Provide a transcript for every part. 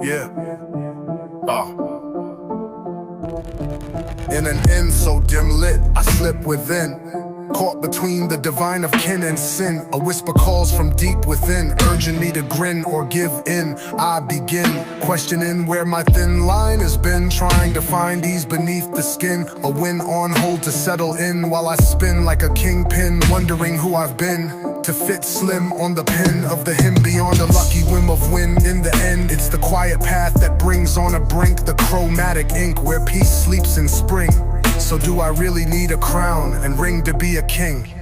Yeah. In an inn so dim lit, I slip within, caught between the divine of kin and sin. A whisper calls from deep within, urging me to grin or give in. I begin questioning where my thin line has been, trying to find ease beneath the skin. A win on hold to settle in while I spin like a kingpin, wondering who I've been to fit slim on the pin of the hymn. Beyond a lucky whim of wind, in the end it's the quiet path that brings on a brink the chromatic ink where peace sleeps in spring. So do I really need a crown and ring to be a king?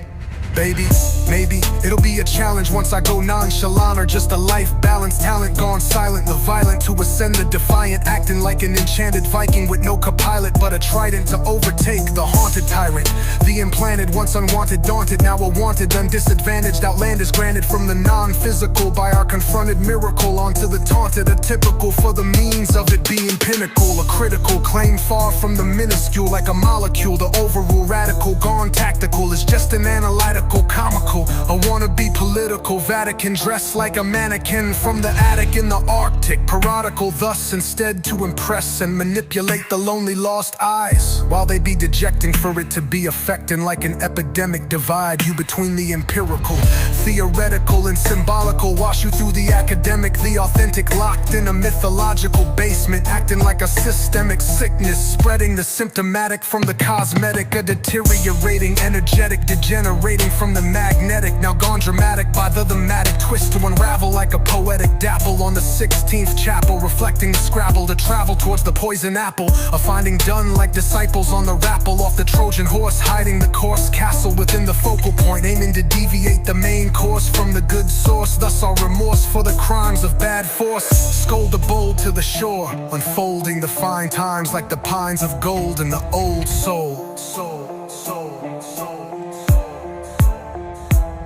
Baby, maybe it'll be a challenge once I go nonchalant, or just a life balance talent gone silent. The violent to ascend, the defiant acting like an enchanted Viking with no co-pilot but a trident to overtake the haunted tyrant. The implanted, once unwanted, daunted, now a wanted, undisadvantaged outlanders granted from the non-physical by our confronted miracle onto the taunted. A typical for the means of it being pinnacle, a critical claim far from the minuscule, like a molecule. The overrule radical gone tactical is just an analytical comical, a wannabe political Vatican dressed like a mannequin from the attic in the Arctic, parodical thus instead to impress and manipulate the lonely lost eyes, while they be dejecting for it to be affecting like an epidemic divide you between the empirical, theoretical and symbolical, wash you through the academic, the authentic, locked in a mythological basement, acting like a systemic sickness, spreading the symptomatic from the cosmetic, a deteriorating, energetic, degenerating from the magnetic, now gone dramatic by the thematic twist to unravel like a poetic dapple on the 16th chapel, reflecting the scrabble to travel towards the poison apple, a finding done like disciples on the rappel off the Trojan horse, hiding the course castle within the focal point, aiming to deviate the main course from the good source, thus our remorse for the crimes of bad force, scold the bold to the shore, unfolding the fine times like the pines of gold in the old soul.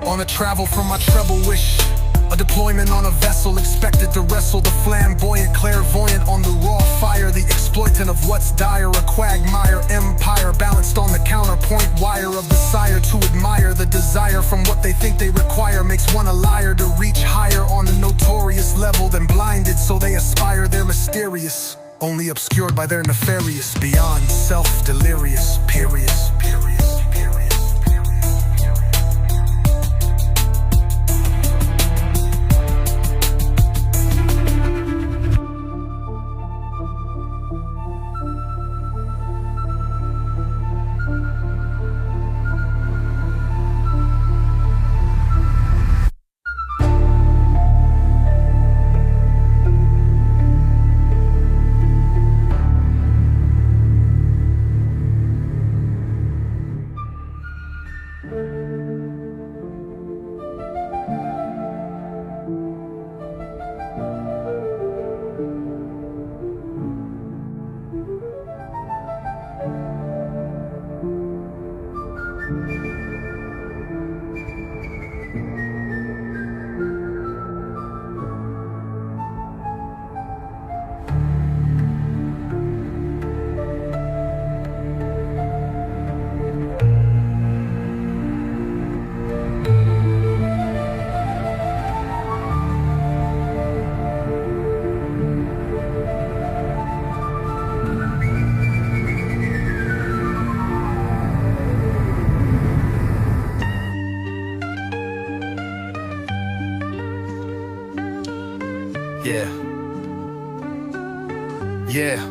On a travel from my treble wish, a deployment on a vessel expected to wrestle the flamboyant, clairvoyant on the raw fire, the exploitant of what's dire, a quagmire empire balanced on the counterpoint wire of the sire to admire the desire from what they think they require, makes one a liar to reach higher on the notorious level than blinded, so they aspire they're mysterious, only obscured by their nefarious, beyond self-delirious, period. Yeah.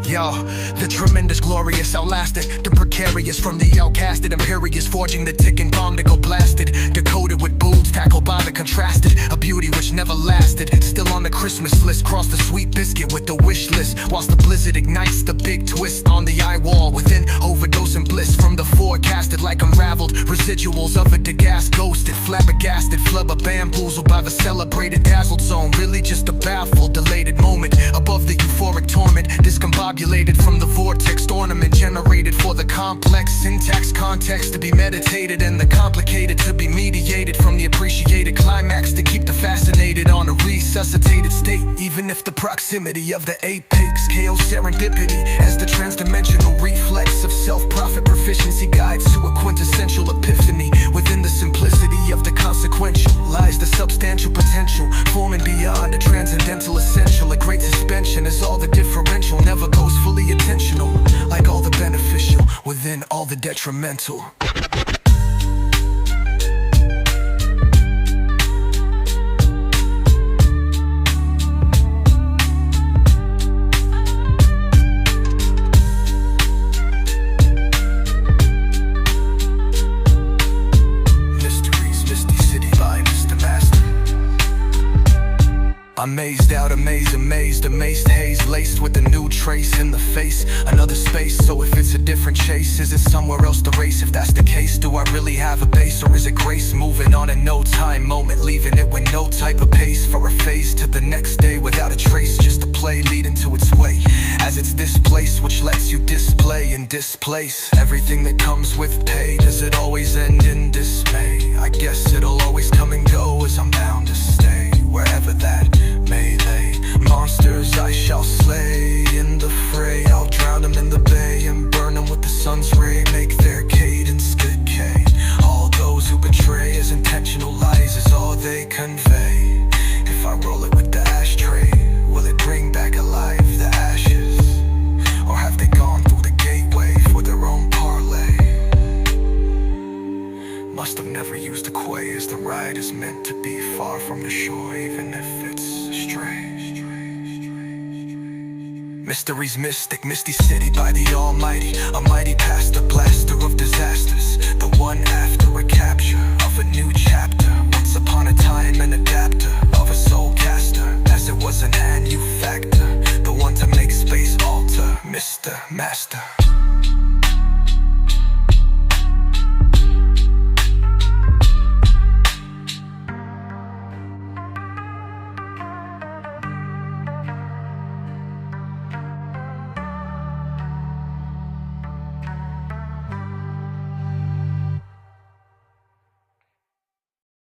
Yo, the tremendous, glorious, outlasted, the precarious from the outcasted, imperious, forging the ticking bomb to go blasted, decoded with boots, tackled by the contrasted, a beauty which never lasted, still on the Christmas list, cross the sweet biscuit with the wish list, whilst the blizzard ignites the big twist on the eye wall, within overdose and bliss from the forecasted, like unraveled residuals of a gas ghosted, flabbergasted, flubber bamboozled by the celebrated dazzled zone, really just a baffled, elated moment, above the euphoric torment, discombobulated from the vortex ornament generated for the complex syntax context to be meditated and the complicated to be mediated from the appreciated climax to keep the fascinated on a resuscitated state, even if the proximity of the apex chaos serendipity as the transdimensional reflex of self-profit proficiency guides to a quintessential epiphany within the simplicity of the consequential lies the substantial potential, forming beyond a transcendental essential. A great suspension is all the differential, never goes fully intentional, like all the beneficial within all the detrimental. Amazed out, amazed haze, laced with a new trace in the face. Another space, so if it's a different chase, is it somewhere else to race? If that's the case, do I really have a base? Or is it grace moving on in no time moment, leaving it with no type of pace for a phase to the next day without a trace? Just a play leading to its way, as it's this place which lets you display and displace everything that comes with pay. Does it always end in dismay? I guess it'll always come and go, as I'm bound to stay wherever that may lay. Monsters I shall slay in the fray. I'll drown them in the bay and burn them with the sun's ray. Make their cadence decay. All those who betray as intentional lies is all they convey. If I roll it with the ashtray, will it bring back alive the ashes? Or have they gone through the gateway for their own parlay? Must have never used a quay, as the ride is meant to be far from the shore, even if it's astray. Mysteries mystic, misty city by the almighty, a mighty past, the blaster of disasters, the one after a capture of a new chapter. Once upon a time an adapter of a soul caster, as it was an manufactor, the one to make space alter, Mr. Master.